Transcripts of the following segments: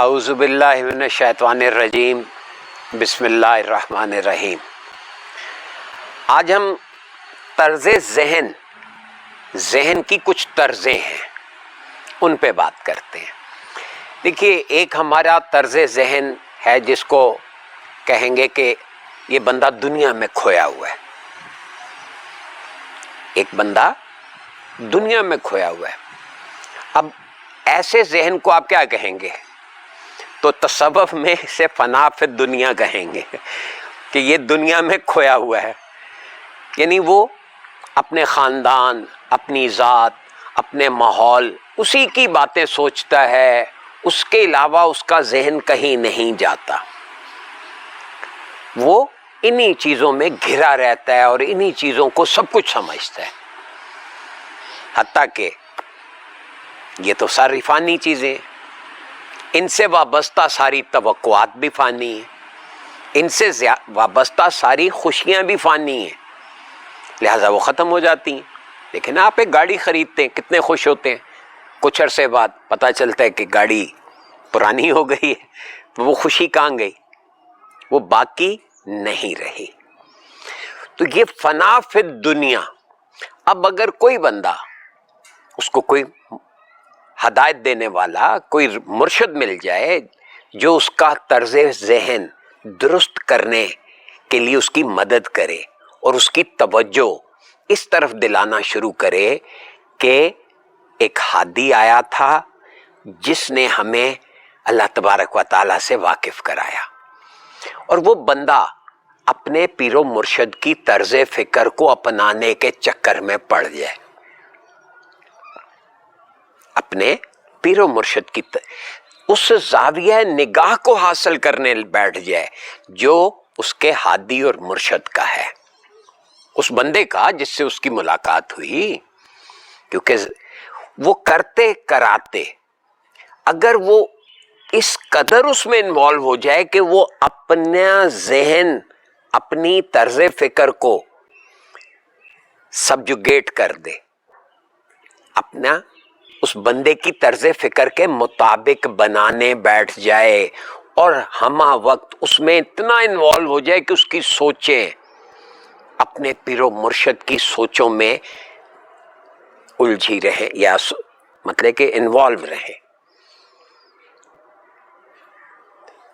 اعوذ باللہ من الشیطان الرجیم بسم اللہ الرحمن الرحیم۔ آج ہم طرز ذہن کی کچھ طرزیں ہیں ان پہ بات کرتے ہیں۔ دیکھیے، ایک ہمارا طرز ذہن ہے جس کو کہیں گے کہ یہ بندہ دنیا میں کھویا ہوا ہے۔ ایک بندہ دنیا میں کھویا ہوا ہے۔ اب ایسے ذہن کو آپ کیا کہیں گے؟ تو تصوف میں اسے فنا فی دنیا کہیں گے کہ یہ دنیا میں کھویا ہوا ہے، یعنی وہ اپنے خاندان، اپنی ذات، اپنے ماحول، اسی کی باتیں سوچتا ہے، اس کے علاوہ اس کا ذہن کہیں نہیں جاتا۔ وہ انہی چیزوں میں گھرا رہتا ہے اور انہی چیزوں کو سب کچھ سمجھتا ہے، حتیٰ کہ یہ تو ساری فانی چیزیں، ان سے وابستہ ساری توقعات بھی فانی ہیں، ان سے وابستہ ساری خوشیاں بھی فانی ہیں، لہٰذا وہ ختم ہو جاتی ہیں۔ لیکن آپ ایک گاڑی خریدتے ہیں، کتنے خوش ہوتے ہیں، کچھ عرصے بعد پتہ چلتا ہے کہ گاڑی پرانی ہو گئی ہے، تو وہ خوشی کہاں گئی؟ وہ باقی نہیں رہی۔ تو یہ فنا فی دنیا۔ اب اگر کوئی بندہ، اس کو کوئی ہدایت دینے والا، کوئی مرشد مل جائے جو اس کا طرز ذہن درست کرنے کے لیے اس کی مدد کرے اور اس کی توجہ اس طرف دلانا شروع کرے کہ ایک ہادی آیا تھا جس نے ہمیں اللہ تبارک و تعالیٰ سے واقف کرایا، اور وہ بندہ اپنے پیر و مرشد کی طرز فکر کو اپنانے کے چکر میں پڑ جائے، اپنے پیر و مرشد کی اس زاویہ نگاہ کو حاصل کرنے بیٹھ جائے جو اس کے ہادی اور مرشد کا ہے، اس بندے کا جس سے اس کی ملاقات ہوئی۔ کیونکہ وہ کرتے کراتے اگر وہ اس قدر اس میں انوالو ہو جائے کہ وہ اپنا ذہن، اپنی طرز فکر کو سبجوگیٹ کر دے، اپنا اس بندے کی طرز فکر کے مطابق بنانے بیٹھ جائے اور ہمہ وقت اس میں اتنا انوالو ہو جائے کہ اس کی سوچیں اپنے پیر و مرشد کی سوچوں میں الجھی رہیں، یا مطلب کہ انوالو رہیں۔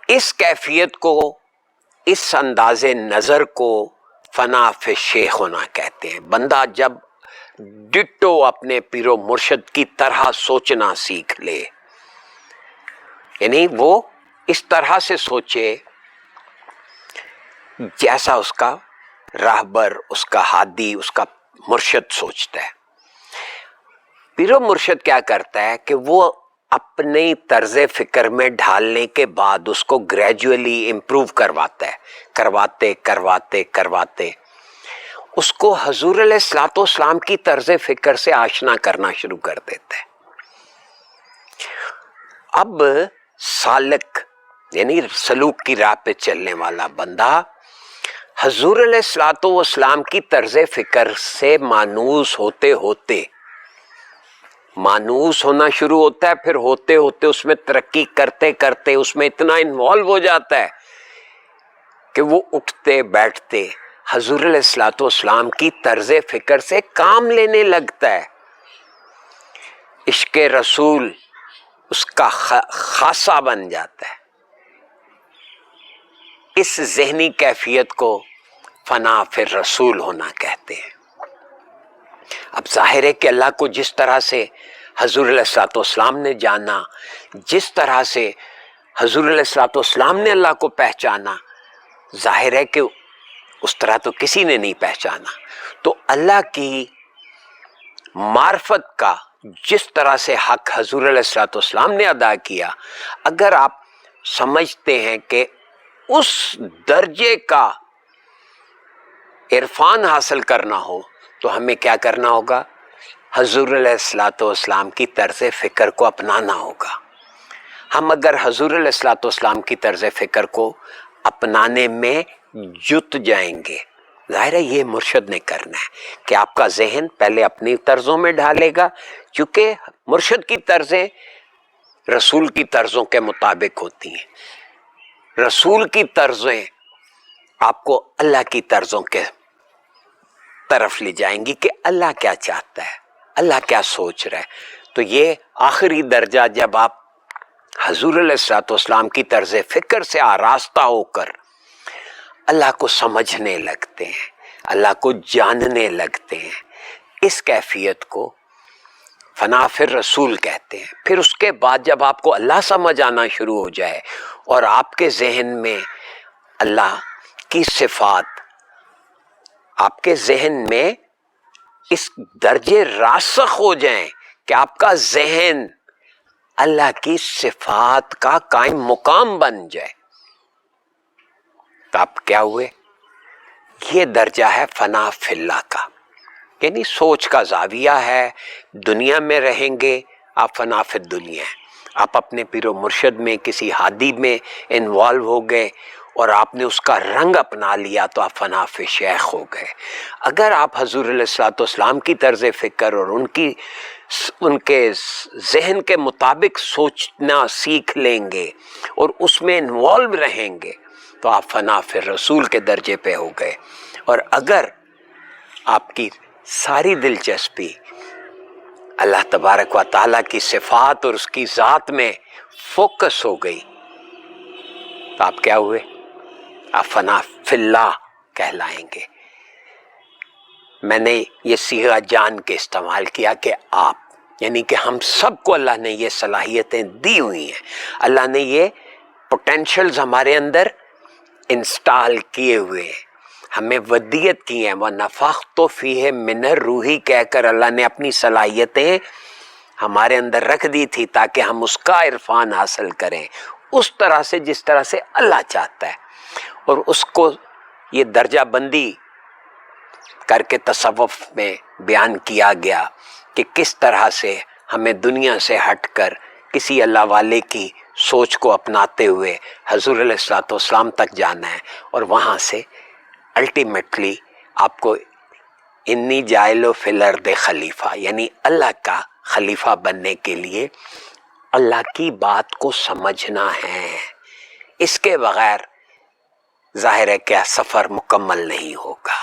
اس کیفیت کو، اس انداز نظر کو فنا فی شیخ ہونا کہتے ہیں۔ بندہ جب ڈٹو اپنے پیر و مرشد کی طرح سوچنا سیکھ لے، یعنی وہ اس طرح سے سوچے جیسا اس کا راہبر، اس کا ہادی، اس کا مرشد سوچتا ہے۔ پیر و مرشد کیا کرتا ہے کہ وہ اپنی طرز فکر میں ڈھالنے کے بعد اس کو گریجولی امپروو کرواتا ہے، کرواتے اس کو حضور علیہ الصلوۃ والسلام کی طرز فکر سے آشنا کرنا شروع کر دیتا ہے۔ اب سالک یعنی سلوک کی راہ پہ چلنے والا بندہ حضور علیہ الصلوۃ والسلام کی طرز فکر سے مانوس ہونا شروع ہوتا ہے، پھر ہوتے اس میں ترقی کرتے اس میں اتنا انوالو ہو جاتا ہے کہ وہ اٹھتے بیٹھتے حضور علیہ الصلوۃ والسلام کی طرز فکر سے کام لینے لگتا ہے۔ عشق رسول اس کا خاصہ بن جاتا ہے۔ اس ذہنی کیفیت کو فنا فی رسول ہونا کہتے ہیں۔ اب ظاہر ہے کہ اللہ کو جس طرح سے حضور علیہ الصلوۃ والسلام نے جانا، جس طرح سے حضور علیہ الصلوۃ والسلام نے اللہ کو پہچانا، ظاہر ہے کہ اس طرح تو کسی نے نہیں پہچانا۔ تو اللہ کی معرفت کا جس طرح سے حق حضور علیہ الصلوۃ والسلام نے ادا کیا، اگر آپ سمجھتے ہیں کہ اس درجے کا عرفان حاصل کرنا ہو تو ہمیں کیا کرنا ہوگا؟ حضور علیہ الصلوۃ والسلام کی طرز فکر کو اپنانا ہوگا۔ ہم اگر حضور علیہ الصلوۃ والسلام کی طرز فکر کو اپنانے میں جت جائیں گے، ظاہر ہے یہ مرشد نے کرنا ہے کہ آپ کا ذہن پہلے اپنی طرزوں میں ڈھالے گا، چونکہ مرشد کی طرزیں رسول کی طرزوں کے مطابق ہوتی ہیں. رسول کی طرزیں آپ کو اللہ کی طرزوں کے طرف لے جائیں گی کہ اللہ کیا چاہتا ہے, اللہ کیا سوچ رہا ہے. تو یہ آخری درجہ جب آپ حضور علیہ الصلوۃ والسلام کی طرز فکر سے آراستہ ہو کر اللہ کو سمجھنے لگتے ہیں, اللہ کو جاننے لگتے ہیں, اس کیفیت کو فنا فی الرسول کہتے ہیں. پھر اس کے بعد جب آپ کو اللہ سمجھ آنا شروع ہو جائے اور آپ کے ذہن میں اللہ کی صفات آپ کے ذہن میں اس درجے راسخ ہو جائیں کہ آپ کا ذہن اللہ کی صفات کا قائم مقام بن جائے, تو آپ کیا ہوئے؟ یہ درجہ ہے فنا فی اللہ کا, یعنی سوچ کا زاویہ ہے. دنیا میں رہیں گے آپ فنا فی الدنیا ہیں, آپ اپنے پیر و مرشد میں کسی ہادی میں انوالو ہو گئے اور آپ نے اس کا رنگ اپنا لیا تو آپ فنا فی شیخ ہو گئے. اگر آپ حضور علیہ الصلوۃ والسلام کی طرز فکر اور ان کے ذہن کے مطابق سوچنا سیکھ لیں گے اور اس میں انوالو رہیں گے تو آپ فنا فی الرسول کے درجے پہ ہو گئے. اور اگر آپ کی ساری دلچسپی اللہ تبارک و تعالیٰ کی صفات اور اس کی ذات میں فوکس ہو گئی تو آپ کیا ہوئے؟ آپ فنا فی اللہ کہلائیں گے. میں نے یہ صیغہ جان کے استعمال کیا کہ آپ, یعنی کہ ہم سب کو اللہ نے یہ صلاحیتیں دی ہوئی ہیں, اللہ نے یہ پوٹینشلز ہمارے اندر انسٹال کیے ہوئے ہیں, ہمیں ودیت کی ہیں. وَنَفَخْتُ فِيهِ مِنَ الرُّوحِ کہہ کر اللہ نے اپنی صلاحیتیں ہمارے اندر رکھ دی تھی تاکہ ہم اس کا عرفان حاصل کریں اس طرح سے جس طرح سے اللہ چاہتا ہے. اور اس کو یہ درجہ بندی کر کے تصوف میں بیان کیا گیا کہ کس طرح سے ہمیں دنیا سے ہٹ کر کسی اللہ والے کی سوچ کو اپناتے ہوئے حضور علیہ الصلوۃ والسلام تک جانا ہے, اور وہاں سے الٹیمیٹلی آپ کو انی جائل فی الارض خلیفہ, یعنی اللہ کا خلیفہ بننے کے لیے اللہ کی بات کو سمجھنا ہے. اس کے بغیر ظاہر ہے کہ سفر مکمل نہیں ہوگا.